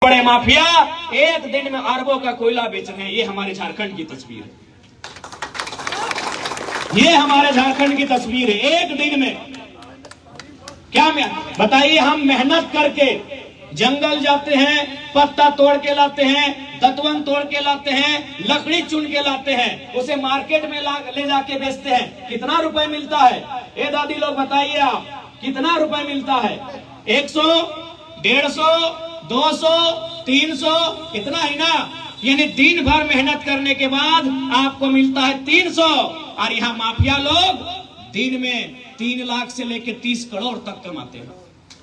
बड़े माफिया एक दिन में अरबों का कोयला बेच रहे हैं। ये हमारे झारखंड की तस्वीर है, ये हमारे झारखंड की तस्वीर है। एक दिन में क्या बताइए, हम मेहनत करके जंगल जाते हैं, पत्ता तोड़ के लाते हैं, दतवन तोड़ के लाते हैं, लकड़ी चुन के लाते हैं, उसे मार्केट में ले जाके बेचते हैं। कितना रुपए मिलता है? ए दादी लोग बताइए आप, कितना रुपए मिलता है? 100, 150, 200, 300, इतना ही ना। यानी दिन भर मेहनत करने के बाद आपको मिलता है 300। और यहाँ माफिया लोग दिन में 3 लाख से लेकर 30 करोड़ तक कमाते हैं।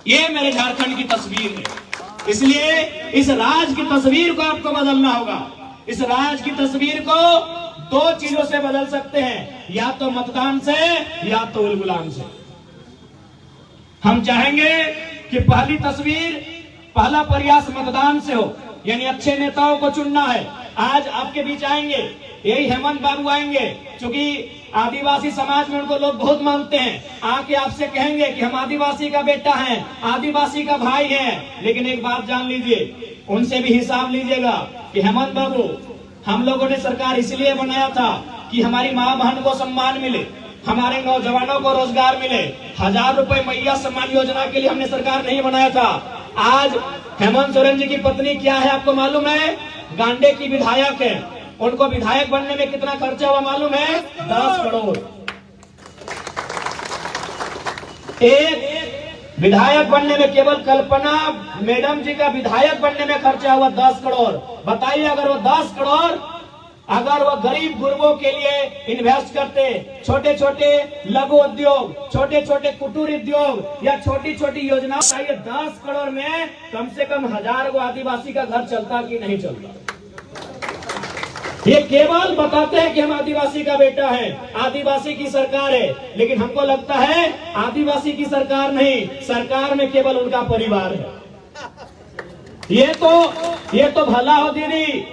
ये मेरे झारखंड की तस्वीर है। इसलिए इस राज की तस्वीर को आपको बदलना होगा। इस राज की तस्वीर को 2 चीजों से बदल सकते हैं, या तो मतदान से या तो उलगुलान से। हम चाहेंगे कि पहली तस्वीर, पहला प्रयास मतदान से हो, यानी अच्छे नेताओं को चुनना है। आज आपके बीच आएंगे, यही हेमंत बाबू आएंगे, क्योंकि आदिवासी समाज में उनको लोग बहुत मानते हैं। आके आपसे कहेंगे कि हम आदिवासी का बेटा हैं, आदिवासी का भाई हैं। लेकिन एक बात जान लीजिए, उनसे भी हिसाब लीजिएगा कि हेमंत बाबू, हम लोगों ने सरकार इसलिए बनाया था कि हमारी माँ बहन को सम्मान मिले, हमारे नौजवानों को रोजगार मिले। 1000 रुपए मैया सम्मान योजना के लिए हमने सरकार नहीं बनाया था। आज हेमंत सोरेन जी की पत्नी क्या है आपको मालूम है? गांडे की विधायक है। उनको विधायक बनने में कितना खर्चा हुआ मालूम है? 10 करोड़। एक विधायक बनने में, केवल कल्पना मैडम जी का विधायक बनने में खर्चा हुआ 10 करोड़। बताइए, अगर वो 10 करोड़ अगर वो गरीब गुरबों के लिए इन्वेस्ट करते, छोटे छोटे लघु उद्योग, छोटे छोटे कुटीर उद्योग या छोटी छोटी योजनाओं, चाहिए 10 करोड़ में कम से कम 1000 को आदिवासी का घर चलता कि नहीं चलता? ये केवल बताते हैं कि हम आदिवासी का बेटा है, आदिवासी की सरकार है। लेकिन हमको लगता है आदिवासी की सरकार नहीं, सरकार में केवल उनका परिवार है। ये तो भला हो दीदी,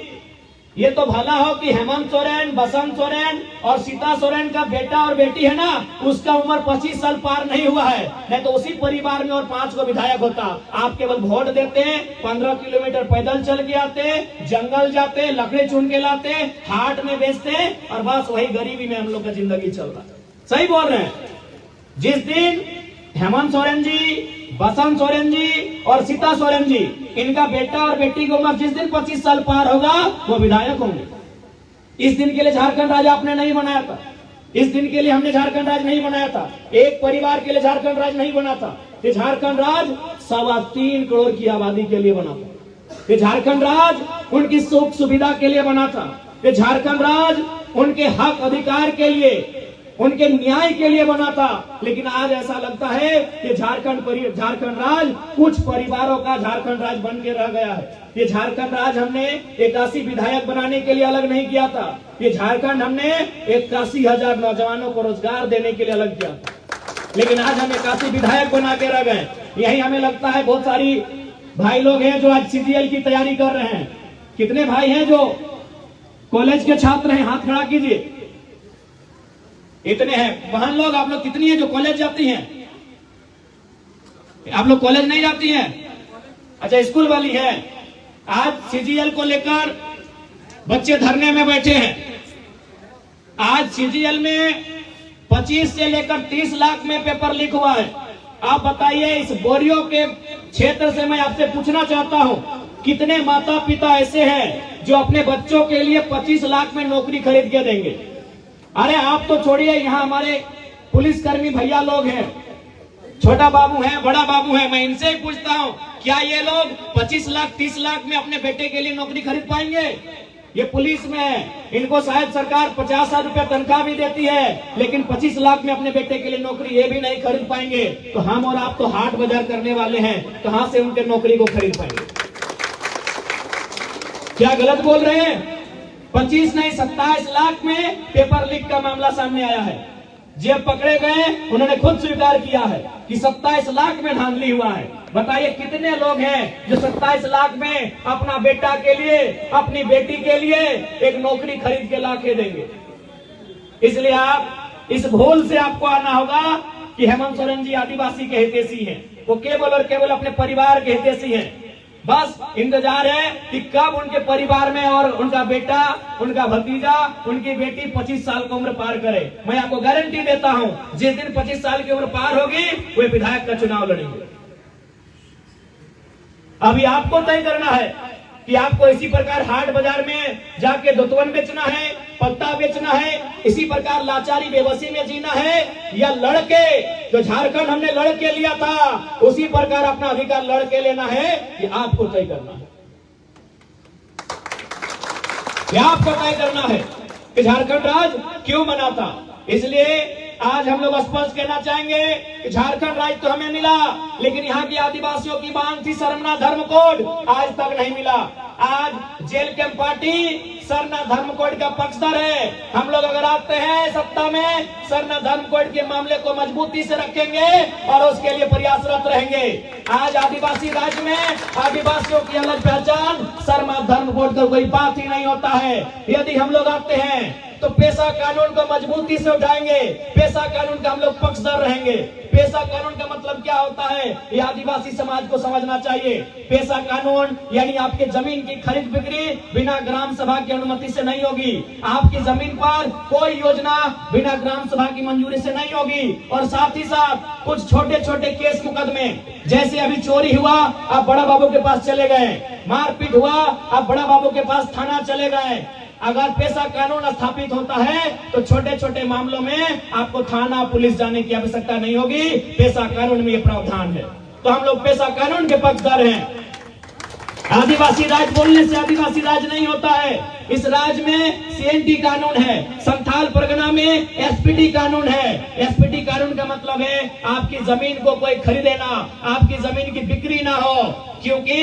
ये तो भला हो कि हेमंत सोरेन, बसंत सोरेन और सीता सोरेन का बेटा और बेटी है ना, उसका उम्र 25 साल पार नहीं हुआ है। नहीं तो उसी परिवार में और 5 को विधायक होता। आप केवल वोट देते हैं, 15 किलोमीटर पैदल चल के आते, जंगल जाते, लकड़ी चुन के लाते, हाट में बेचते, और बस वही गरीबी में हम लोग का जिंदगी चल रहा है। सही बोल रहे हैं। जिस दिन हेमंत सोरेन जी, बसंत सोरेन जी और सीता सोरेन जी, इनका बेटा और बेटी की उम्र जिस दिन 25 साल पार होगा, वो विधायक होंगे। इस दिन के लिए झारखंड राज्य आपने नहीं बनाया था। इस दिन के लिए हमने झारखंड राज्य नहीं बनाया था। एक परिवार के लिए झारखंड राज्य नहीं बना था। ये झारखंड राज्य 3.25 करोड़ की आबादी के लिए बना था। ये झारखंड राज्य उनकी सुख सुविधा के लिए बना था। ये झारखंड राज्य उनके हक अधिकार के लिए, उनके न्याय के लिए बना था। लेकिन आज ऐसा लगता है कि झारखंड राज्य कुछ परिवारों का झारखंड राज्य बन के रह गया है। ये झारखंड राज्य हमने 81 विधायक बनाने के लिए अलग नहीं किया था। ये झारखंड हमने 81,000 नौजवानों को रोजगार देने के लिए अलग किया था। लेकिन आज हम 81 विधायक बना के रह गए। यही हमें लगता है बहुत सारी भाई लोग हैं जो आज CGL की तैयारी कर रहे हैं। कितने भाई हैं जो कॉलेज के छात्र हैं? हाथ खड़ा कीजिए। इतने हैं। बहन लोग, आप लोग कितनी हैं जो कॉलेज जाती हैं? आप लोग कॉलेज नहीं जाती हैं? अच्छा, स्कूल वाली हैं। आज CGL को लेकर बच्चे धरने में बैठे हैं। आज CGL में 25 से लेकर 30 लाख में पेपर लीक हुआ है। आप बताइए, इस बोरियो के क्षेत्र से मैं आपसे पूछना चाहता हूं, कितने माता पिता ऐसे हैं जो अपने बच्चों के लिए 25 लाख में नौकरी खरीद के देंगे? अरे आप तो छोड़िए, यहाँ हमारे पुलिसकर्मी भैया लोग हैं, छोटा बाबू है, बड़ा बाबू है। मैं इनसे ही पूछता हूँ, क्या ये लोग 25 लाख 30 लाख में अपने बेटे के लिए नौकरी खरीद पाएंगे? ये पुलिस में है, इनको शायद सरकार 50,000 रुपया तनख्वाह भी देती है, लेकिन 25 लाख में अपने बेटे के लिए नौकरी ये भी नहीं खरीद पाएंगे। तो हम और आप तो हाट बाजार करने वाले हैं, कहां से उनके नौकरी को खरीद पाएंगे? क्या गलत बोल रहे हैं? 25 नहीं 27 लाख में पेपर लीक का मामला सामने आया है। जब पकड़े गए, उन्होंने खुद स्वीकार किया है कि 27 लाख में धांधली हुआ है। बताइए, कितने लोग हैं जो 27 लाख में अपना बेटा के लिए, अपनी बेटी के लिए एक नौकरी खरीद के ला के देंगे? इसलिए आप इस भूल से आपको आना होगा कि हेमंत सोरेन जी आदिवासी के हितैषी हैं। वो केवल और केवल अपने परिवार के हितैषी हैं। बस इंतजार है कि कब उनके परिवार में और उनका बेटा, उनका भतीजा, उनकी बेटी 25 साल की उम्र पार करे। मैं आपको गारंटी देता हूं, जिस दिन 25 साल की उम्र पार होगी वे विधायक का चुनाव लड़ेंगे। अभी आपको तय करना है कि आपको इसी प्रकार हाट बाजार में जाके दुतवन बेचना है, पत्ता बेचना है, इसी प्रकार लाचारी बेबसी में जीना है, या लड़के जो झारखंड हमने लड़के लिया था उसी प्रकार अपना अधिकार लड़के लेना है। ये आपको तय करना है, ये आपको तय करना है कि झारखंड राज क्यों बना था। इसलिए आज हम लोग स्पष्ट कहना चाहेंगे कि झारखंड राज्य तो हमें मिला, लेकिन यहाँ की आदिवासियों की मांग थी सरना धर्म कोड, आज तक नहीं मिला। आज जेल कैंप पार्टी सरना धर्म कोड का पक्षधर है। हम लोग अगर आते हैं सत्ता में, सरना धर्म कोड के मामले को मजबूती से रखेंगे और उसके लिए प्रयासरत रहेंगे। आज आदिवासी राज्य में आदिवासियों की अलग पहचान, सरना धर्म कोड का कोई बात ही नहीं होता है। यदि हम लोग आते हैं तो पेशा कानून को मजबूती से उठाएंगे, पेशा कानून का हम लोग पक्षधर रहेंगे। पेशा कानून का मतलब क्या होता है, ये आदिवासी समाज को समझना चाहिए। पेशा कानून यानी आपके जमीन की खरीद बिक्री बिना ग्राम सभा की अनुमति से नहीं होगी। आपकी जमीन पर कोई योजना बिना ग्राम सभा की मंजूरी से नहीं होगी। और साथ ही साथ कुछ छोटे छोटे केस मुकदमे, जैसे अभी चोरी हुआ आप बड़ा बाबू के पास चले गए, मारपीट हुआ आप बड़ा बाबू के पास थाना चले गए। अगर पेशा कानून स्थापित होता है तो छोटे छोटे मामलों में आपको थाना पुलिस जाने की आवश्यकता नहीं होगी। पेशा कानून में ये प्रावधान है, तो हम लोग पेशा कानून के पक्षधर हैं। आदिवासी राज बोलने से आदिवासी राज नहीं होता है। इस राज्य में सीएनटी कानून है, संथाल परगना में एसपीटी कानून है। एसपीटी कानून का मतलब है आपकी जमीन को कोई खरीदे ना, आपकी जमीन की बिक्री ना हो। क्योंकि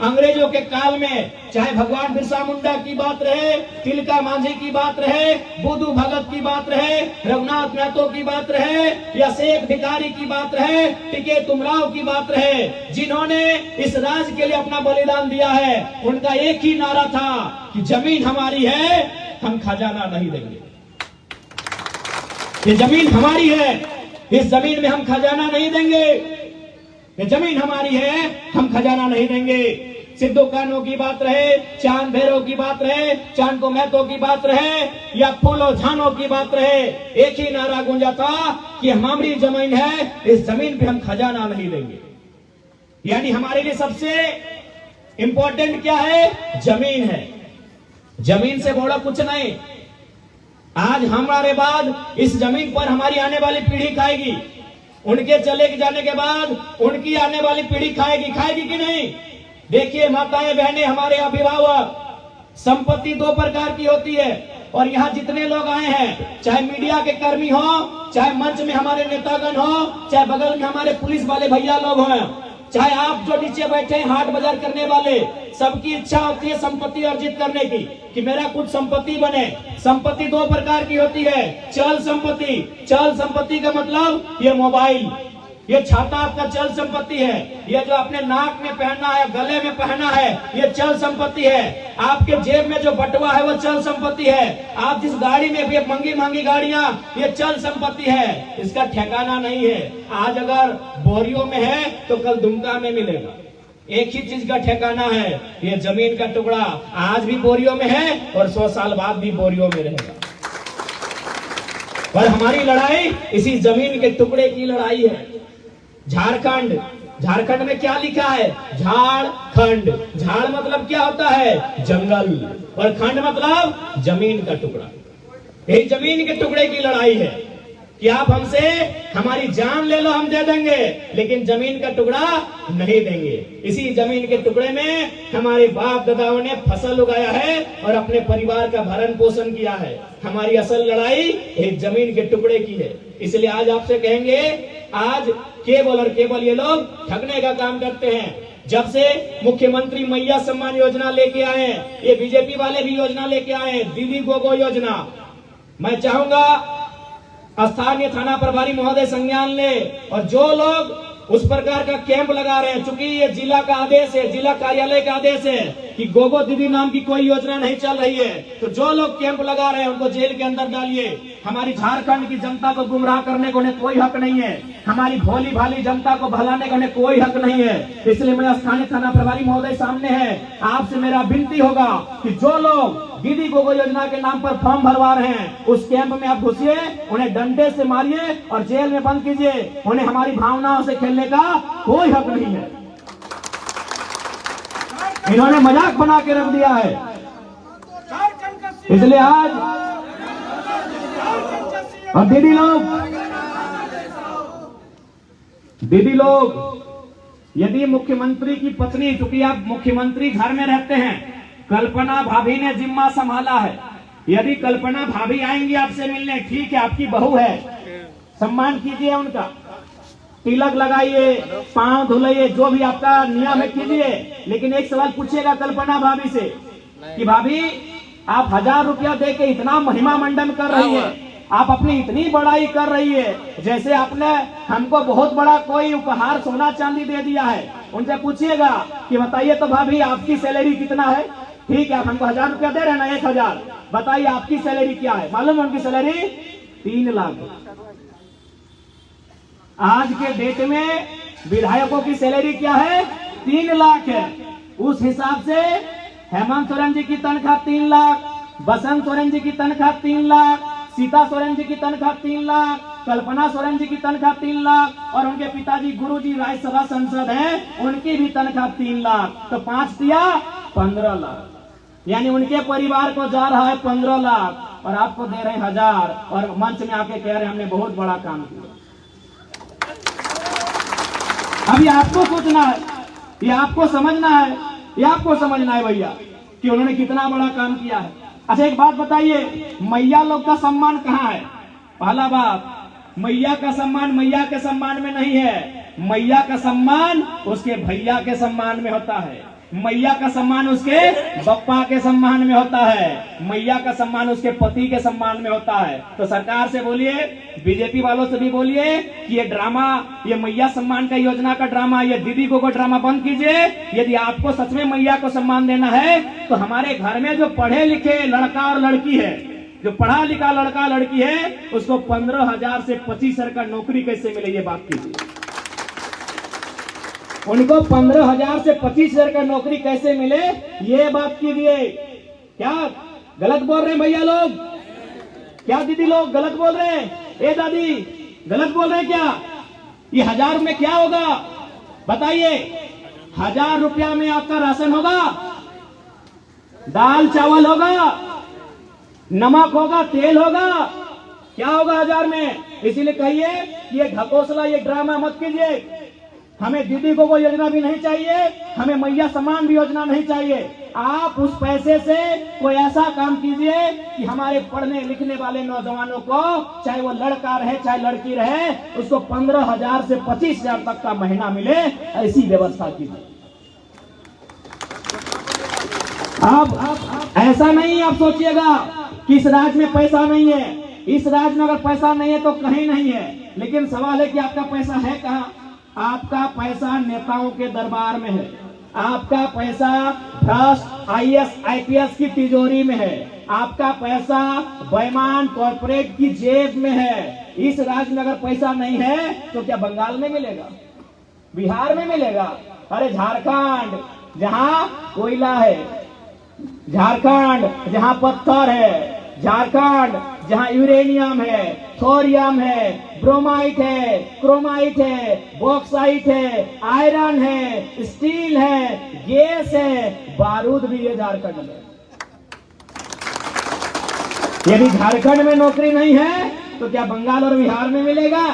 अंग्रेजों के काल में चाहे भगवान बिरसा मुंडा की बात रहे, तिलका मांझी की बात रहे, बुद्धू भगत की बात रहे, रघुनाथ महतो की बात रहे, या शेख भिखारी की बात रहे, टिके तुमराव की बात रहे, जिन्होंने इस राज्य के लिए अपना बलिदान दिया है, उनका एक ही नारा था कि जमीन हमारी है, हम खजाना नहीं देंगे। ये जमीन हमारी है, इस जमीन में हम खजाना नहीं देंगे। ये जमीन हमारी है, हम खजाना नहीं देंगे। सिद्धू कान्हू की बात रहे, चांद भैरव की बात रहे, चांद को महतो की बात रहे, या फूलो झानो की बात रहे, एक ही नारा गूंजा था कि हमारी जमीन है, इस जमीन पे हम खजाना नहीं देंगे। यानी हमारे लिए सबसे इंपॉर्टेंट क्या है, जमीन है। जमीन से बड़ा कुछ नहीं। आज हमारे बाद इस जमीन पर हमारी आने वाली पीढ़ी खाएगी, उनके चले जाने के बाद उनकी आने वाली पीढ़ी खाएगी कि नहीं। देखिए माताएं बहनें, हमारे अभिभावक, संपत्ति दो प्रकार की होती है। और यहाँ जितने लोग आए हैं, चाहे मीडिया के कर्मी हो, चाहे मंच में हमारे नेतागण हो, चाहे बगल में हमारे पुलिस वाले भैया लोग हों, चाहे आप जो नीचे बैठे हैं हाट बाजार करने वाले, सबकी इच्छा होती है संपत्ति अर्जित करने की, कि मेरा कुछ संपत्ति बने। संपत्ति दो प्रकार की होती है, चल संपत्ति। चल संपत्ति का मतलब ये मोबाइल, ये छाता आपका चल संपत्ति है। ये जो आपने नाक में पहना है, गले में पहना है, ये चल संपत्ति है। आपके जेब में जो बटुआ है वो चल संपत्ति है। आप जिस गाड़ी में भी महंगी महंगी गाड़ियां, ये चल संपत्ति है, इसका ठिकाना नहीं है। आज अगर बोरियों में है तो कल दुमका में मिलेगा। एक ही चीज का ठिकाना है, ये जमीन का टुकड़ा आज भी बोरियों में है और 100 साल बाद भी बोरियों में रहेगा। पर हमारी लड़ाई इसी जमीन के टुकड़े की लड़ाई है। झारखंड में क्या लिखा है, झारखंड। झाड़ मतलब क्या होता है, जंगल, और खंड मतलब जमीन का टुकड़ा। यही जमीन के टुकड़े की लड़ाई है कि आप हमसे हमारी जान ले लो, हम दे देंगे, लेकिन जमीन का टुकड़ा नहीं देंगे। इसी जमीन के टुकड़े में हमारे बाप दादाओं ने फसल उगाया है और अपने परिवार का भरण पोषण किया है। हमारी असल लड़ाई एक जमीन के टुकड़े की है। इसलिए आज आपसे कहेंगे, आज केवल और केवल ये लोग ठगने का काम करते हैं। जब से मुख्यमंत्री मैया सम्मान योजना लेके आए, ये बीजेपी वाले भी योजना लेके आए, दीदी गोगो योजना, मैं चाहूंगा स्थानीय थाना प्रभारी महोदय संज्ञान ले, और जो लोग उस प्रकार का कैंप लगा रहे हैं, चूंकि ये जिला का आदेश है, जिला कार्यालय का आदेश है कि गोगो दीदी नाम की कोई योजना नहीं चल रही है, तो जो लोग कैंप लगा रहे हैं उनको जेल के अंदर डालिए। हमारी झारखंड की जनता को गुमराह करने को उन्हें कोई हक नहीं है। हमारी भोली भाली जनता को भलाने का उन्हें कोई हक नहीं है। इसलिए मैं स्थानीय थाना प्रभारी महोदय सामने है, आपसे मेरा विनती होगा कि जो लोग दीदी गोगोई योजना के नाम पर फॉर्म भरवा रहे हैं, उस कैंप में आप घुसिए, उन्हें डंडे से मारिए और जेल में बंद कीजिए। उन्हें हमारी भावनाओं से खेलने का कोई हक नहीं है। इन्होंने मजाक बना के रख दिया है। इसलिए आज और दीदी लोग यदि मुख्यमंत्री की पत्नी, क्योंकि आप मुख्यमंत्री घर में रहते हैं, कल्पना भाभी ने जिम्मा संभाला है, यदि कल्पना भाभी आएंगी आपसे मिलने, ठीक है, आपकी बहू है, सम्मान कीजिए उनका, तिलक लगाइए, पांव धुलाइए, जो भी आपका नियम है कीजिए। लेकिन एक सवाल पूछिएगा कल्पना भाभी से कि भाभी आप 1000 रुपया दे के इतना महिमा मंडन कर रही है, आप अपनी इतनी बड़ाई कर रही है, जैसे आपने हमको बहुत बड़ा कोई उपहार सोना चांदी दे दिया है। उनसे पूछिएगा कि बताइए तो भाभी आपकी सैलरी कितना है? ठीक है, आप हमको 1000 रुपया दे रहे हैं ना, 1000, बताइए आपकी सैलरी क्या है? मालूम है उनकी सैलरी 3 लाख। आज के डेट में विधायकों की सैलरी क्या है? 3 लाख है। उस हिसाब से हेमंत सोरेन जी की तनख्वाह 3 लाख, बसंत सोरेन जी की तनख्वाह 3 लाख, सीता सोरेन जी की तनख्वाह 3 लाख, कल्पना सोरेन जी की तनख्वाह 3 लाख और उनके पिताजी गुरुजी राज्यसभा सांसद हैं, उनकी भी तनख्वाह 3 लाख। तो 5 दिया 15 लाख, यानी उनके परिवार को जा रहा है 15 लाख और आपको दे रहे हैं 1000 और मंच में आके कह रहे हैं हमने बहुत बड़ा काम किया। अभी आपको सोचना है, ये आपको समझना है, ये आपको समझना है भैया कि उन्होंने कितना बड़ा काम किया है। अच्छा एक बात बताइए, मैया लोग का सम्मान कहाँ है? पहला बात, मैया का सम्मान मैया के सम्मान में नहीं है, मैया का सम्मान उसके भैया के सम्मान में होता है, मैया का सम्मान उसके बप्पा के सम्मान में होता है, मैया का सम्मान उसके पति के सम्मान में होता है। तो सरकार से बोलिए, बीजेपी वालों से भी बोलिए कि ये ड्रामा, ये मैया सम्मान का योजना का ड्रामा, ये दीदी को ड्रामा बंद कीजिए। यदि आपको सच में मैया को सम्मान देना है तो हमारे घर में जो पढ़े लिखे लड़का और लड़की है, जो पढ़ा लिखा लड़का लड़की है, उसको 15,000 से 25,000 का नौकरी कैसे मिले, ये बात कीजिए। उनको 15,000 से 25,000 का नौकरी कैसे मिले, ये बात कीजिए। क्या गलत बोल रहे हैं भैया लोग? क्या दीदी लोग गलत बोल रहे हैं? ए दादी गलत बोल रहे हैं क्या? ये 1000 में क्या होगा बताइए? 1000 रुपया में आपका राशन होगा, दाल चावल होगा, नमक होगा, तेल होगा, क्या होगा 1000 में? इसीलिए कहिए ये घपोसला, ये ड्रामा मत कीजिए। हमें दीदी को कोई योजना भी नहीं चाहिए, हमें मैया सम्मान भी योजना नहीं चाहिए। आप उस पैसे से कोई ऐसा काम कीजिए कि हमारे पढ़ने लिखने वाले नौजवानों को, चाहे वो लड़का रहे चाहे लड़की रहे, उसको 15,000 से 25,000 तक का महीना मिले, ऐसी व्यवस्था कीजिए। अब ऐसा नहीं आप सोचिएगा कि इस राज्य में पैसा नहीं है। इस राज्य में अगर पैसा नहीं है तो कहीं नहीं है, लेकिन सवाल है कि आपका पैसा है कहाँ? आपका पैसा नेताओं के दरबार में है, आपका पैसा भ्रष्ट IAS IPS की तिजोरी में है, आपका पैसा बेईमान कॉर्पोरेट की जेब में है। इस राज्य में अगर पैसा नहीं है तो क्या बंगाल में मिलेगा, बिहार में मिलेगा? अरे झारखंड जहां कोयला है, झारखंड जहां पत्थर है, झारखंड जहां यूरेनियम है, थोरियम है, ब्रोमाइट है, क्रोमाइट है, बॉक्साइट है, आयरन है, स्टील है, गैस है, बारूद भी है झारखंड में। यदि झारखंड में नौकरी नहीं है तो क्या बंगाल और बिहार में मिलेगा?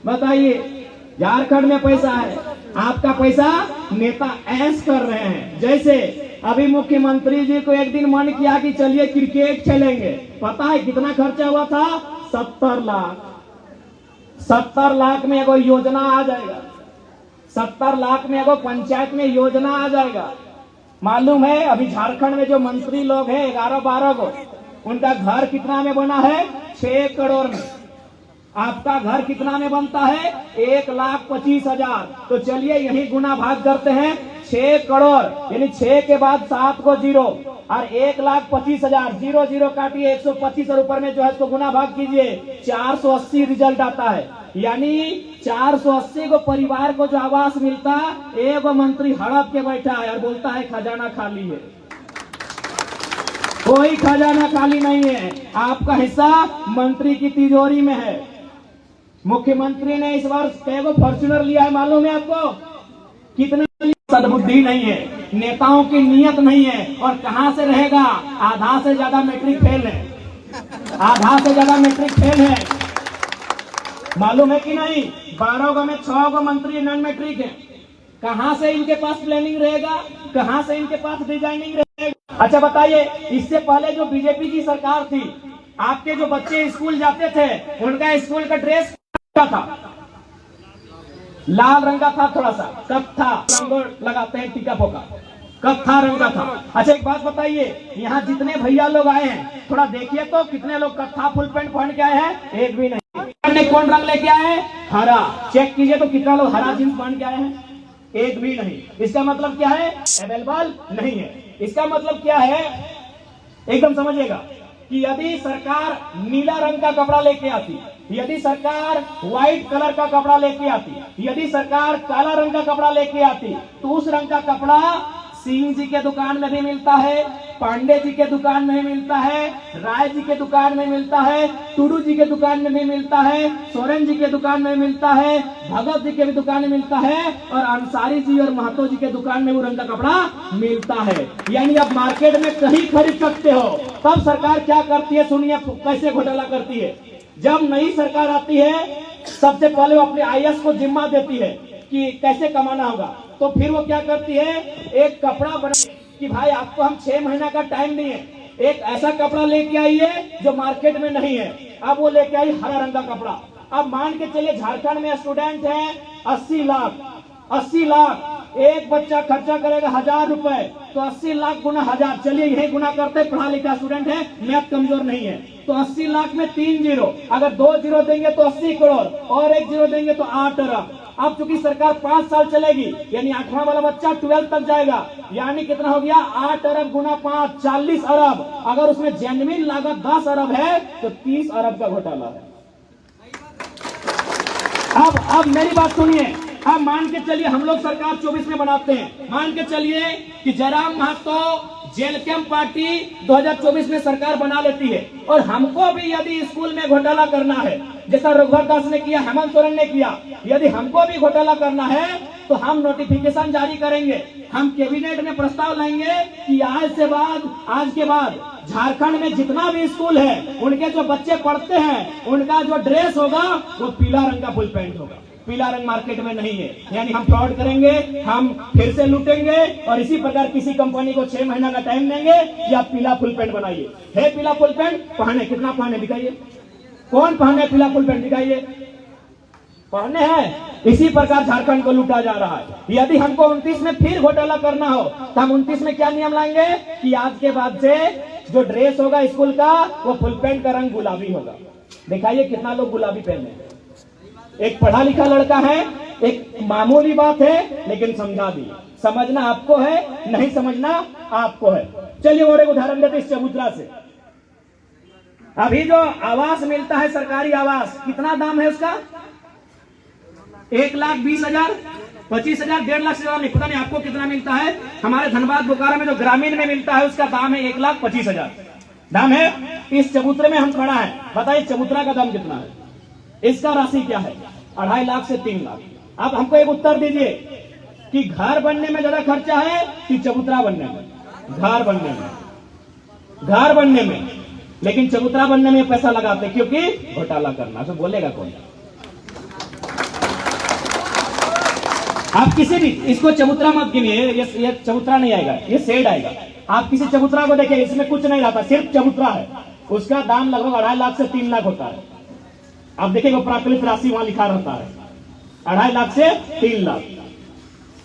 बताइए। झारखंड में पैसा है, आपका पैसा नेता ऐश कर रहे हैं। जैसे अभी मुख्यमंत्री जी को एक दिन मन किया कि चलिए क्रिकेट खेलेंगे, पता है कितना खर्चा हुआ था? 70 लाख। 70 लाख में एगो योजना आ जाएगा, 70 लाख में एगो पंचायत में योजना आ जाएगा। मालूम है अभी झारखंड में जो मंत्री लोग हैं 11-12 को, उनका घर कितना में बना है? 6 करोड़ में। आपका घर कितना में बनता है? 1,25,000। तो चलिए यही गुना भाग करते हैं 6 करोड़, यानी 6 के बाद 7 को 0 और 1,25,000, 0 0 काटिए, 125 और ऊपर में जो है इसको गुना भाग कीजिए, 480 रिजल्ट आता है। यानी 480 को परिवार को जो आवास मिलता, एक मंत्री हड़प के बैठा है और बोलता है खजाना खाली है। कोई खजाना खाली नहीं है, आपका हिस्सा मंत्री की तिजोरी में है। मुख्यमंत्री ने इस बार कैगो फॉर्च्यूनर लिया है मालूम है आपको? कितने? सद्बुद्धि नहीं है, नेताओं की नीयत नहीं है, और कहां से रहेगा? आधा से ज्यादा मैट्रिक फेल है, आधा से ज्यादा मैट्रिक फेल है, मालूम है कि नहीं? 12 में 6 मंत्री नॉन मैट्रिक है। कहां से इनके पास प्लानिंग रहेगा? कहां से इनके पास डिजाइनिंग रहेगा? अच्छा बताइए, इससे पहले जो बीजेपी की सरकार थी, आपके जो बच्चे स्कूल जाते थे उनका स्कूल का ड्रेस था, लाल रंग का था, थोड़ा सा कत्था रंग लगाते हैं, टीका फोका, कत्था रंग का था। अच्छा एक बात बताइए, यहाँ जितने भैया लोग आए हैं थोड़ा देखिए तो कितने लोग कत्था फुल पैंट पहन के आए हैं? एक भी नहीं। कौन रंग लेके आए हैं? हरा। चेक कीजिए तो कितना लोग हरा जींस पहन के आए हैं? एक भी नहीं। इसका मतलब क्या है? अवेलेबल नहीं है। इसका मतलब क्या है? एकदम समझिएगा कि यदि सरकार नीला रंग का कपड़ा लेके आती, यदि सरकार व्हाइट कलर का कपड़ा लेके आती, यदि सरकार काला रंग का कपड़ा लेके आती, तो उस रंग का कपड़ा सिंह जी के दुकान में भी मिलता है, पांडे जी के दुकान में भी मिलता है, राय जी के दुकान में मिलता है, टूडू जी के दुकान में भी मिलता है, सोरेन जी के दुकान में मिलता है, भगत जी के भी दुकान में मिलता है, और अंसारी जी और महतो जी के दुकान में वो रंग का कपड़ा मिलता है। यानी आप मार्केट में कहीं खरीद सकते हो। तब सरकार क्या करती है? सुनिए कैसे घोटाला करती है। जब नई सरकार आती है, सबसे पहले वो अपने आईएएस को जिम्मा देती है कि कैसे कमाना होगा। तो फिर वो क्या करती है? एक कपड़ा बना कि भाई आपको हम 6 महीना का टाइम नहीं है, एक ऐसा कपड़ा लेके आइए जो मार्केट में नहीं है। अब वो लेके आई हरा रंग का कपड़ा। अब मान के चलिए झारखंड में स्टूडेंट है 80 लाख, 80 लाख, एक बच्चा खर्चा करेगा 1,000 रुपए, तो 80 लाख गुना 1,000, चलिए यही गुना करते, पढ़ा लिखा स्टूडेंट है, मैथ कमजोर नहीं है, तो 80 लाख में 3 जीरो, अगर 2 जीरो देंगे तो 80 करोड़, और 1 जीरो देंगे तो 8 अरब। अब चूंकि सरकार 5 साल चलेगी, यानी 8वां वाला बच्चा 12 तक जाएगा, यानी कितना हो गया? 8 अरब गुना 5, 40 अरब। अगर उसमें जेन्युइन लागत 10 अरब है तो 30 अरब का घोटाला है। अब मेरी बात सुनिए। अब मान के चलिए हम लोग सरकार 24 में बनाते हैं, मान के चलिए कि Jairam Mahato jail camp party 2024 में सरकार बना लेती है, और हमको भी यदि स्कूल में घोटाला करना है, जैसा रघुवर दास ने किया, हेमंत सोरेन ने किया, यदि हमको भी घोटाला करना है तो हम नोटिफिकेशन जारी करेंगे, हम कैबिनेट में प्रस्ताव लाएंगे कि आज के बाद झारखंड में जितना भी स्कूल है, उनके जो बच्चे पढ़ते हैं, उनका जो ड्रेस होगा वो पीला रंग का फुल पैंट होगा। पीला रंग मार्केट में नहीं है, यानी हम फ्रॉड करेंगे, हम फिर से लूटेंगे, और इसी प्रकार किसी कंपनी को 6 महीना का टाइम देंगे कि आप पीला फुल पैंट बनाइए। है पीला फुल पैंट? पहने, कितना पहने दिखाइए, कौन पहने पीला फुल पैंट दिखाइए, पहने हैं। इसी प्रकार झारखंड को लूटा जा रहा है। यदि हमको 29 में फिर घोटाला करना हो तो हम 29 में क्या नियम लाएंगे कि आज के बाद से जो ड्रेस होगा स्कूल का वो फुल पैंट का रंग गुलाबी होगा। दिखाइए कितना लोग गुलाबी पहने हैं। एक पढ़ा लिखा लड़का है, एक मामूली बात है लेकिन समझा दी। समझना आपको है, नहीं समझना आपको है। चलिए और एक उदाहरण देते इस चबूतरा से। अभी जो आवास मिलता है, सरकारी आवास, कितना दाम है उसका? 1,20,000, 25,000, 1.5 लाख से ज्यादा नहीं। पता नहीं आपको कितना मिलता है। हमारे धनबाद बोकारो में जो ग्रामीण में मिलता है उसका दाम है 1,25,000 दाम है। इस चबूतरे में हम खड़ा है, बताइए चबूतरा का दाम कितना है? इसका राशि क्या है? 2.5 लाख से 3 लाख। अब हमको एक उत्तर दीजिए कि घर बनने में ज्यादा खर्चा है कि चबूतरा बनने में? घर बनने में, घर बनने में, लेकिन चबूतरा बनने में पैसा लगाते क्योंकि घोटाला करना। तो बोलेगा कौन? आप किसी भी इसको चबूतरा मत गिनिए, ये चबूतरा नहीं आएगा, ये शेड आएगा। आप किसी चबूतरा को देखिए, इसमें कुछ नहीं रहता, सिर्फ चबूतरा है। उसका दाम लगभग 2.5 लाख से 3 लाख होता है। आप देखिए वो प्राकृतिक राशि वहां लिखा रहता है, 2.5 लाख से 3 लाख।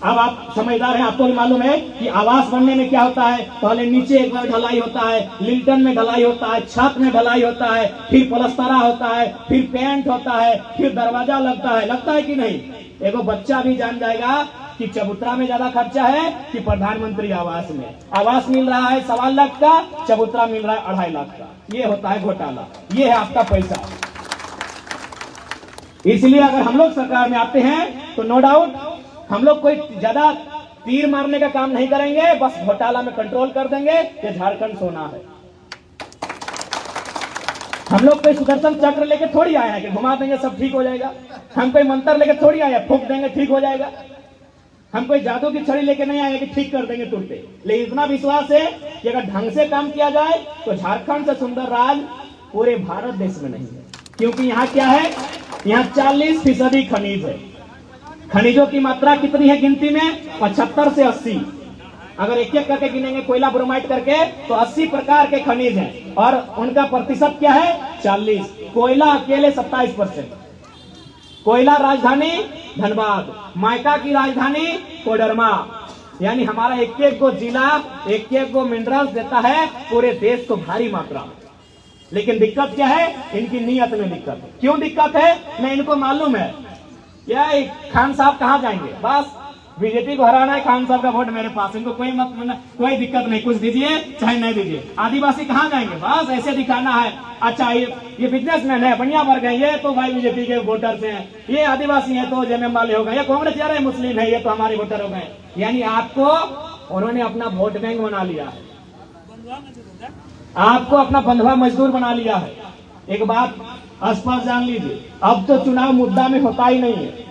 अब आप समझदार हैं, आपको भी मालूम है कि आवास बनने में क्या होता है। पहले नीचे एक बार ढलाई होता है, लिंटन में ढलाई होता है, छत में ढलाई होता है, फिर पलस्तरा होता है, फिर पेंट होता है, फिर दरवाजा लगता है कि नहीं। एगो बच्चा भी जान जाएगा कि चबूतरा में ज्यादा खर्चा है कि प्रधानमंत्री आवास में। आवास मिल रहा है 1.25 लाख का, चबूतरा मिल रहा है 2.5 लाख का। ये होता है घोटाला, ये है आपका पैसा। इसलिए अगर हम लोग सरकार में आते हैं तो नो डाउट हम लोग कोई ज्यादा तीर मारने का काम नहीं करेंगे, बस घोटाला में कंट्रोल कर देंगे। ये झारखंड सोना है। हम लोग कोई सुदर्शन चक्र लेके थोड़ी आए हैं कि घुमा देंगे सब ठीक हो जाएगा। हम कोई मंत्र लेके थोड़ी आए हैं फूंक देंगे ठीक हो जाएगा। हम कोई जादू की छड़ी लेके नहीं आए कि ठीक कर देंगे तुरंत। लेकिन इतना विश्वास है कि अगर ढंग से काम किया जाए तो झारखंड से सुंदर राज पूरे भारत देश में नहीं है। क्योंकि यहाँ क्या है, यहाँ 40% खनिज है। खनिजों की मात्रा कितनी है गिनती में? 75 से 80। अगर एक एक करके गिनेंगे कोयला ब्रोमाइट करके तो 80 प्रकार के खनिज हैं और उनका प्रतिशत क्या है? 40। कोयला अकेले 27%। कोयला राजधानी धनबाद, मायका की राजधानी कोडरमा। यानी हमारा एक एक को जिला एक एक को मिनरल्स देता है पूरे देश को भारी मात्रा में। लेकिन दिक्कत क्या है? इनकी नीयत में दिक्कत है। क्यों दिक्कत है? मैं इनको मालूम है क्या खान साहब कहाँ जाएंगे, बस बीजेपी को हराना है, खान साहब का वोट मेरे पास, इनको कोई दिक्कत नहीं, कुछ दीजिए चाहे नहीं दीजिए। आदिवासी कहाँ जाएंगे, बस ऐसे दिखाना है। अच्छा ये बिजनेसमैन है, बढ़िया वर्ग है, ये तो भाई बीजेपी के वोटर्स हैं। ये आदिवासी है तो जेएमएम वाले हो गए, ये कांग्रेस जा रहे हैं, मुस्लिम है, ये तो हमारे वोटर हो गए। यानी आपको उन्होंने अपना वोट बैंक बना लिया है, आपको अपना बंधुआ मजदूर बना लिया है। एक बात स्पष्ट जान लीजिए, अब तो चुनाव मुद्दा में होता ही नहीं है।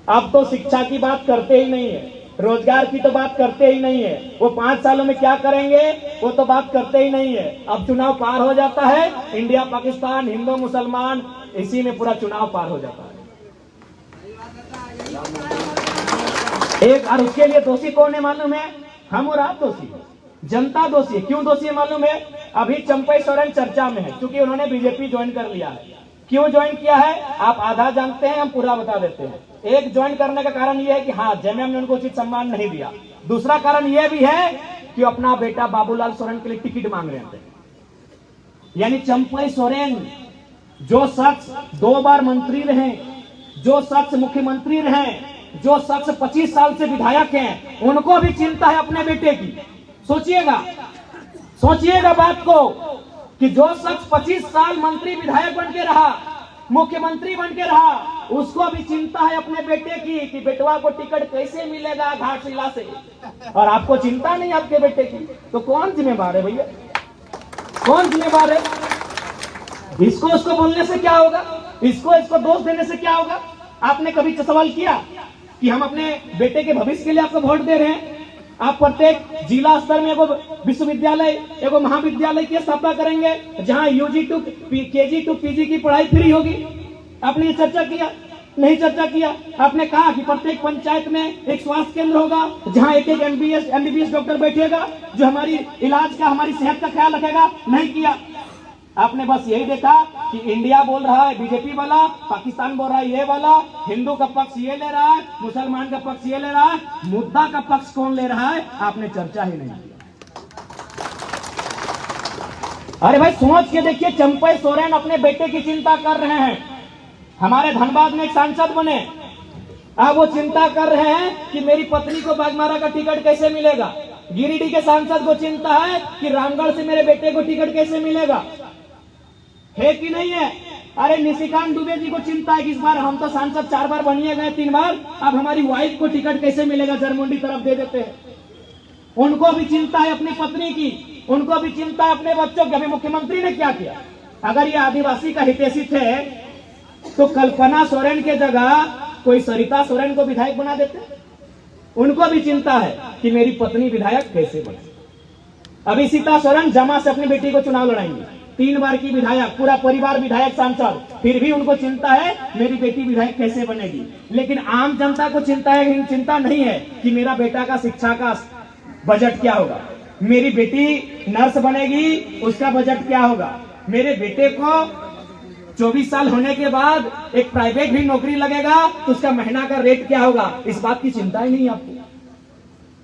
अब तो शिक्षा की बात करते ही नहीं है, रोजगार की तो बात करते ही नहीं है, वो 5 सालों में क्या करेंगे वो तो बात करते ही नहीं है। अब चुनाव पार हो जाता है, इंडिया पाकिस्तान हिंदू मुसलमान इसी में पूरा चुनाव पार हो जाता है। एक और उसके लिए दोषी कौन है मालूम है? हम और आप दोषी है, जनता दोषी है। क्यों दोषी है मालूम है? अभी चंपई सोरेन चर्चा में है क्योंकि उन्होंने बीजेपी ज्वाइन कर लिया है। क्यों ज्वाइन किया है आप आधा जानते हैं, हम पूरा बता देते हैं। एक ज्वाइन करने का कारण यह है कि हाँ जेएमएम ने उनको उचित सम्मान नहीं दिया। दूसरा कारण यह भी है कि अपना बेटा बाबूलाल सोरेन के लिए टिकट मांग रहे थे। यानी चंपई सोरेन जो शख्स 2 बार मंत्री रहे, जो शख्स मुख्यमंत्री रहे, जो शख्स 25 साल से विधायक हैं, उनको भी चिंता है अपने बेटे की। सोचिएगा बात को कि जो शख्स 25 साल मंत्री विधायक बन के रहा, मुख्यमंत्री बन के रहा, उसको भी चिंता है अपने बेटे की कि बेटवा को टिकट कैसे मिलेगा घाटशिला से, और आपको चिंता नहीं आपके बेटे की। तो कौन जिम्मेवार है भैया, कौन जिम्मेवार है? इसको उसको बोलने से क्या होगा, इसको दोष देने से क्या होगा? आपने कभी सवाल किया कि हम अपने बेटे के भविष्य के लिए आपको वोट दे रहे हैं? आप प्रत्येक जिला स्तर में एगो विश्वविद्यालय एगो महाविद्यालय की स्थापना करेंगे जहां UG to KG to PG की पढ़ाई फ्री होगी। आपने ये चर्चा किया? नहीं चर्चा किया। आपने कहा कि प्रत्येक पंचायत में एक स्वास्थ्य केंद्र होगा जहां एक एमबीबीएस डॉक्टर बैठेगा जो हमारी इलाज का, हमारी सेहत का ख्याल रखेगा। नहीं किया। आपने बस यही देखा कि इंडिया बोल रहा है बीजेपी वाला, पाकिस्तान बोल रहा है ये वाला, हिंदू का पक्ष ये ले रहा है, मुसलमान का पक्ष ये ले रहा है, मुद्दा का पक्ष कौन ले रहा है आपने चर्चा ही नहीं किया। अरे भाई सोच के देखिए, चंपई सोरेन अपने बेटे की चिंता कर रहे हैं। हमारे धनबाद में एक सांसद बने, अब वो चिंता कर रहे हैं कि मेरी पत्नी को बागमारा का टिकट कैसे मिलेगा। गिरिडीह के सांसद को चिंता है कि रामगढ़ से मेरे बेटे को टिकट कैसे मिलेगा, है कि नहीं है? अरे निशिकांत दुबे जी को चिंता है कि इस बार हम तो सांसद 4 बार बनिए गए, 3 बार, अब हमारी वाइफ को टिकट कैसे मिलेगा, जरमुंडी तरफ दे देते हैं। उनको भी चिंता है अपनी पत्नी की, उनको भी चिंता है अपने बच्चों की। अभी मुख्यमंत्री ने क्या किया? अगर ये आदिवासी का हितैषी थे तो कल्पना सोरेन के जगह कोई सरिता सोरेन को विधायक बना देते। उनको भी चिंता है कि मेरी पत्नी विधायक कैसे बने। अभी सीता सोरेन जमा से अपनी बेटी को चुनाव लड़ाएंगी, 3 बार की विधायक, पूरा परिवार विधायक सांसद, फिर भी उनको चिंता है मेरी बेटी विधायक कैसे बनेगी। लेकिन आम जनता को चिंता नहीं है कि मेरा बेटा का शिक्षा का बजट क्या होगा, मेरी बेटी नर्स बनेगी उसका बजट क्या होगा, मेरे बेटे को 24 साल होने के बाद एक प्राइवेट भी नौकरी लगेगा तो उसका महीना का रेट क्या होगा। इस बात की चिंता ही नहीं आपको।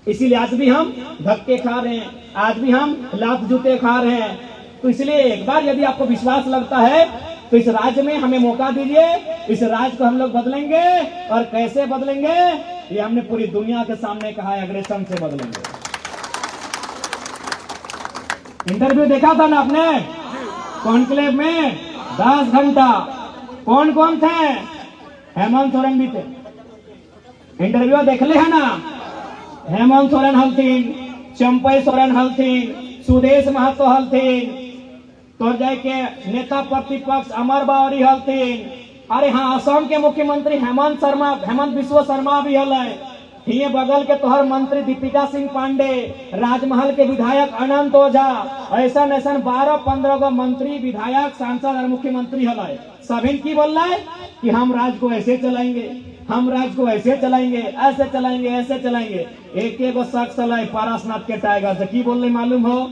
इसीलिए आज भी हम धक्के खा रहे हैं, आज भी हम लात जूते खा रहे हैं। तो इसलिए एक बार यदि आपको विश्वास लगता है तो इस राज्य में हमें मौका दीजिए, इस राज्य को हम लोग बदलेंगे। और कैसे बदलेंगे ये हमने पूरी दुनिया के सामने कहा है, अग्रेशन से बदलेंगे। इंटरव्यू देखा था ना आपने कॉन्क्लेव में 10 घंटा, कौन कौन थे? हेमंत सोरेन भी थे, इंटरव्यू देख ले है ना। हेमंत सोरेन हलथिन, चंपई सोरेन हलथिन, सुदेश महतो हलथिन, तो जाके नेता प्रतिपक्ष अमर बावरी हलथिन। अरे हाँ, असम के मुख्यमंत्री हेमंत बिश्व शर्मा भी हल है। ये बगल के तोहर मंत्री दीपिका सिंह पांडे, राजमहल के विधायक अनंत ओझा, ऐसा 12-15 गो मंत्री, विधायक, सांसद और मुख्यमंत्री हल है। सभी की बोल रहा है कि हम राज्य को ऐसे चलाएंगे, हम राज्य को ऐसे चलाएंगे, ऐसे चलाएंगे, ऐसे चलाएंगे। एक एक शख्स है पारसनाथ के टाइगर से की बोल रहे मालूम हो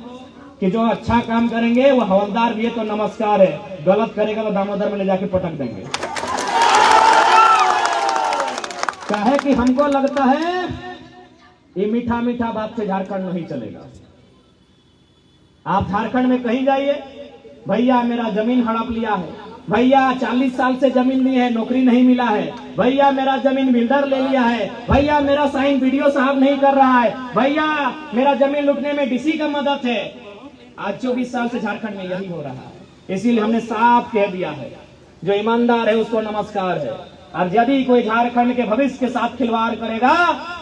कि जो अच्छा काम करेंगे वो हवलदार भी है तो नमस्कार है, गलत करेगा तो दामोदर में ले जाके पटक देंगे। कहे कि हमको लगता है ये मीठा मीठा बात से झारखंड नहीं चलेगा। आप झारखंड में कहीं जाइए, भैया मेरा जमीन हड़प लिया है, भैया 40 साल से जमीन नहीं है, नौकरी नहीं मिला है, भैया मेरा जमीन बिल्डर ले लिया है, भैया मेरा साइन वीडियो साहब नहीं कर रहा है, भैया मेरा जमीन लूटने में डीसी का मदद है। आज 24 साल से झारखंड में यही हो रहा है। इसीलिए हमने साफ कह दिया है, जो ईमानदार है उसको नमस्कार है, और यदि कोई झारखंड के भविष्य के साथ खिलवाड़ करेगा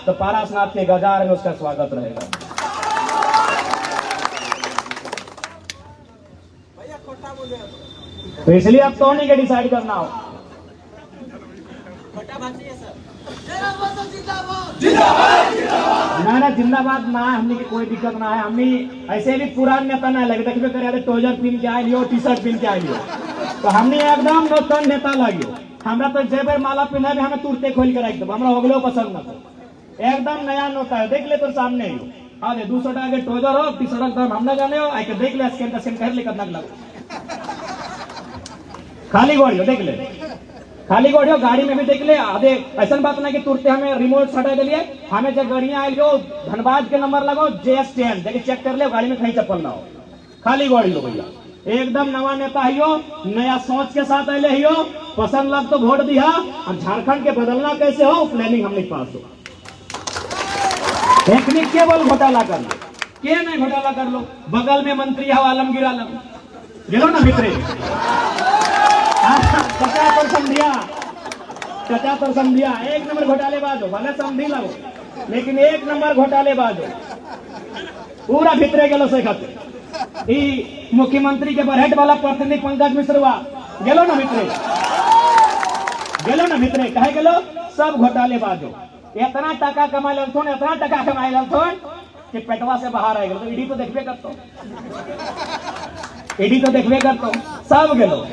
तो पारसनाथ के गजार में उसका स्वागत रहेगा। तो इसलिए अब तो नहीं के डिसाइड करना हो। ना जिंदाबाद ना है, हमने की कोई दिक्कत ना है। हमने ऐसे भी पुरान नेता ना लगे देखबे करे टोजर पहन के आए लियो, टी शर्ट पहन के आए लियो, तो हमने एकदम नौतन नेता लगियो। हमरा तो जे बेर माला पहना भी हमें तुरते खोल के रख दो, हमरा होगलो पसंद ना तो एकदम नया नोता है। देख ले तो सामने ही हाँ 200 टका के टोजर हो, टी शर्ट दाम हम ना जाने हो, आके देख ले स्कैन कर ले कितना लगो। खाली गोड़ियो देख ले, खाली गोड़ियो गाड़ी में भी देख ले। आधे ऐसा बात ना कि तुरते हमें रिमोट हटा दे लिए, हमें जब गाड़ियां आई लो धनबाद के नंबर लगाओ JS10 देखिए चेक कर ले, गाड़ी में कहीं चप्पल ना हो। खाली गोड़ी लो भैया, एकदम नवा नेता हियो, नया सोच के साथ आए हियो, पसंद लग तो वोट दिया। और झारखंड के बदलना कैसे हो प्लानिंग हमने पास हो। टेक्निक के बोल घोटाला कर लो, के नहीं घोटाला कर लो। बगल में मंत्री है आलमगीर आलम, गेलो ना भितरे 50% दिया, 50% दिया। एक नंबर घोटालेबाज हो, भले समझी लगो लेकिन एक नंबर घोटालेबाज हो। पूरा भितरे गेलो से खाते मुख्यमंत्री के बरहेट वाला प्रतिनिधि पंकज मिश्रवा गेलो ना भितरे, गेलो ना भितरे, कहे गेलो सब घोटालेबाज हो। इतना टका कमा लथुन, इतना टका कमाए लथुन कि पेटवा से बाहर आएगा। तो ईडी तो देखबे करतो, ईडी तो देखबे करतो, सब गेलो।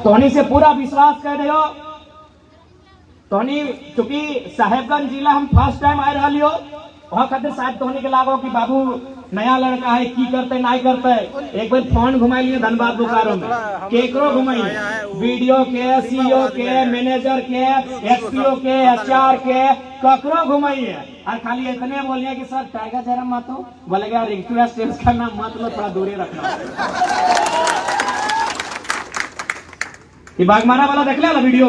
तोहनी से पूरा विश्वास कर रहे हो। तोहनी चूंकि साहेबगंज जिला हम फर्स्ट टाइम आए रही हो, वहां खातिर शायद तोहनी के लागो कि बाबू नया लड़का है की करते नहीं करते। एक बार फोन घुमाई लिए धनबाद बोकारो में, केकरो घुमाई, वीडियो के, सीईओ के, मैनेजर के, एसपीओ के, HR के, ककरो घुमाई है। और खाली इतने बोलिए कि सर टाइगर जरा मत हो, बोलेगा रिक्वेस्ट करना मत लो, थोड़ा दूरी रखना। बागमारा वाला देख लिया वीडियो,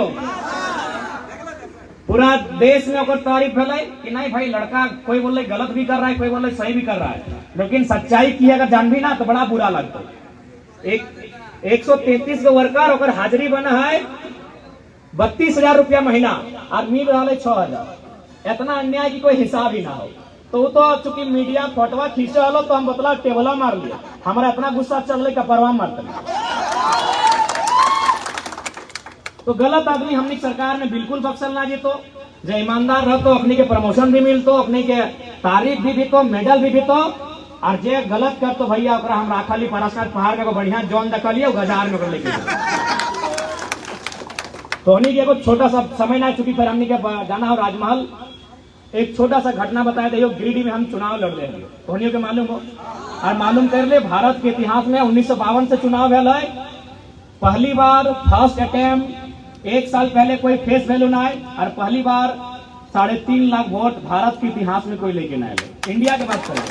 पूरा देश में ओकर तारीफ है कि नहीं भाई लड़का कोई बोल रहे गलत भी कर रहा है, कोई बोल रहे सही भी कर रहा है, लेकिन सच्चाई की अगर जान भी ना तो बड़ा बुरा लगता है। 133 के वर्कर ओकर हाजिरी बना है 32,000 रुपया महीना और मिल रहा है 6,000। इतना अन्याय की कोई हिसाब ही ना हो। तो चूंकि मीडिया फोटवा खींचे हलो तो हम बतला टेबला मार लिए, हमारा इतना गुस्सा चल रहा है परवाह मारते। तो गलत आदमी हमने सरकार में बिल्कुल बख्शल ना जीतो। जो ईमानदार रहो तो अपने के प्रमोशन भी मिलतो, अपने के तारीफ भी भीतो, मेडल भी भीतो। और जे गलत कर तो भैया हम राखाली पारसनाथ पहाड़ का बढ़िया जोन दखलिए गजार में लेके तो हमने के छोटा सा समय ना चुकी फिर हमने के जाना हो राजमहल। एक छोटा सा घटना बताया था, गिरिडीह में हम चुनाव लड़ रहे हैं, धोनी के मालूम हो और मालूम कर ले भारत के इतिहास में 1952 से चुनाव है। पहली बार फर्स्ट अटेम्प्ट 1 साल पहले कोई फेस वैल्यू ना आए और पहली बार 3.5 लाख वोट भारत के इतिहास में कोई लेके ना आए। इंडिया के बात करें,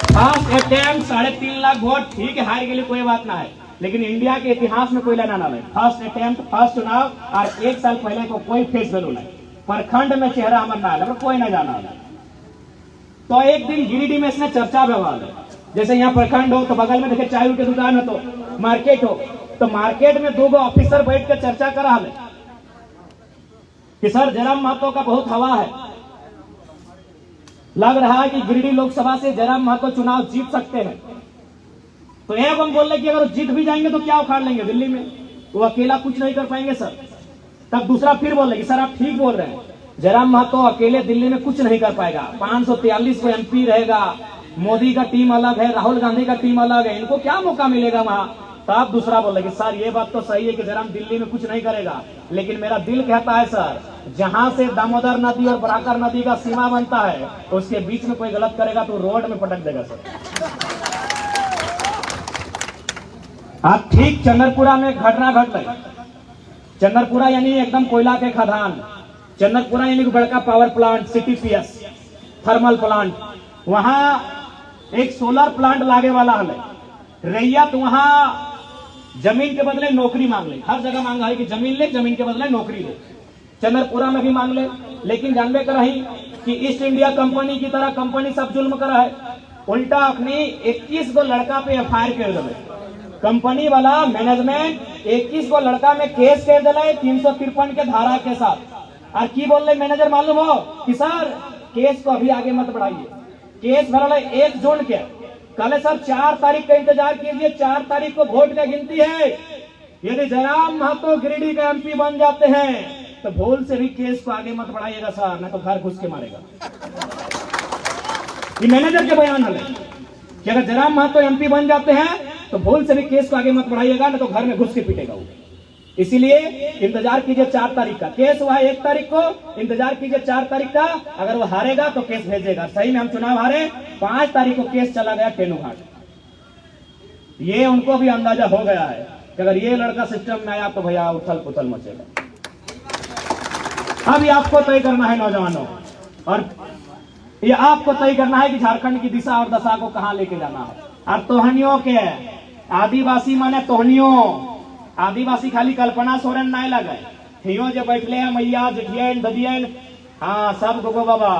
फर्स्ट अटेम्प्ट 3.5 लाख वोट, ठीक है हार के लिए कोई बात ना है, लेकिन इंडिया के इतिहास में कोई लेना ना ले। फर्स्ट अटेम्प्ट, फर्स्ट चुनाव और 1 साल पहले को कोई फेस वैल्यू नहीं, प्रखंड में चेहरा हमारा ना है, कोई ना जाना है। तो एक दिन गिरिडीह में इसने चर्चा व्यवहार है, जैसे यहाँ प्रखंड हो तो बगल में देखे चाय की दुकान है, तो मार्केट हो तो मार्केट में 2 ऑफिसर बैठ कर चर्चा कर रहा है कि सर जयराम महतो का बहुत हवा है, लग रहा है कि गिरिडीह लोकसभा से जयराम महतो चुनाव जीत सकते हैं। तो एक हम बोल रहे कि अगर जीत भी जाएंगे तो क्या उखाड़ लेंगे दिल्ली में, वो अकेला कुछ नहीं कर पाएंगे सर। तब दूसरा फिर बोल रहे कि सर आप ठीक बोल रहे हैं, जयराम महतो अकेले दिल्ली में कुछ नहीं कर पाएगा, 543 को MP रहेगा, मोदी का टीम अलग है, राहुल गांधी का टीम अलग है, इनको क्या मौका मिलेगा वहां। तब दूसरा बोल रहे कि सर ये बात तो सही है कि जयराम दिल्ली में कुछ नहीं करेगा, लेकिन मेरा दिल कहता है सर जहां से दामोदर नदी और बराकर नदी का सीमा बनता है तो उसके बीच में कोई गलत करेगा तो रोड में पटक देगा सर। आप ठीक चंद्रपुरा में घटना घट गई। चंद्रपुरा यानी एकदम कोयला के खदान, चंद्रपुरा यानी बड़का power plant, CTPS thermal plant, वहां एक सोलर प्लांट लागे वाला है। रैयत वहां जमीन के बदले नौकरी मांग ले, हर जगह मांगा है कि जमीन ले, जमीन के बदले नौकरी ले, चंद्रपुरा में भी मांग ले। लेकिन जानबे कर रही कि ईस्ट इंडिया कंपनी की तरह कंपनी सब जुल्म कर है, उल्टा अपनी 21 को लड़का पे FIR कर दे, कंपनी वाला मैनेजमेंट 21 को लड़का में केस कर दिला 353 के धारा के साथ। और की बोल रहे मैनेजर मालूम हो कि सर केस को अभी आगे मत बढ़ाइए, केस भरा 1 जून के, कल सर 4 तारीख का इंतजार कीजिए, 4 तारीख को वोट का गिनती है। यदि जयराम महतो गिरिडीह का MP बन जाते हैं तो भूल से भी केस को आगे मत बढ़ाइएगा सर, नहीं तो घर घुस के मारेगा। ये मैनेजर के बयान है कि अगर जयराम महतो MP बन जाते हैं तो भूल से भी केस को आगे मत बढ़ाइएगा, नहीं तो घर में घुस के पीटेगा वो। इसीलिए इंतजार कीजिए 4 तारीख का, केस हुआ 1 तारीख को, इंतजार कीजिए 4 तारीख का। अगर वो हारेगा तो केस भेजेगा, सही में हम चुनाव हारे, 5 तारीख को केस चला गया तेनुघाट। ये उनको भी अंदाजा हो गया है कि अगर ये लड़का सिस्टम में आया तो भैया उथल पुथल मचेगा। अब ये आपको तय करना है नौजवानों, और ये आपको तय करना है कि झारखंड की दिशा और दशा को कहां लेके जाना है। और तोहनियों के आदिवासी माने तोहनियों, आदिवासी खाली कल्पना सोरेन नहीं लगे, हियो जो बैठले हैं मैया जेठियन ददियन, हाँ सब गोगो बाबा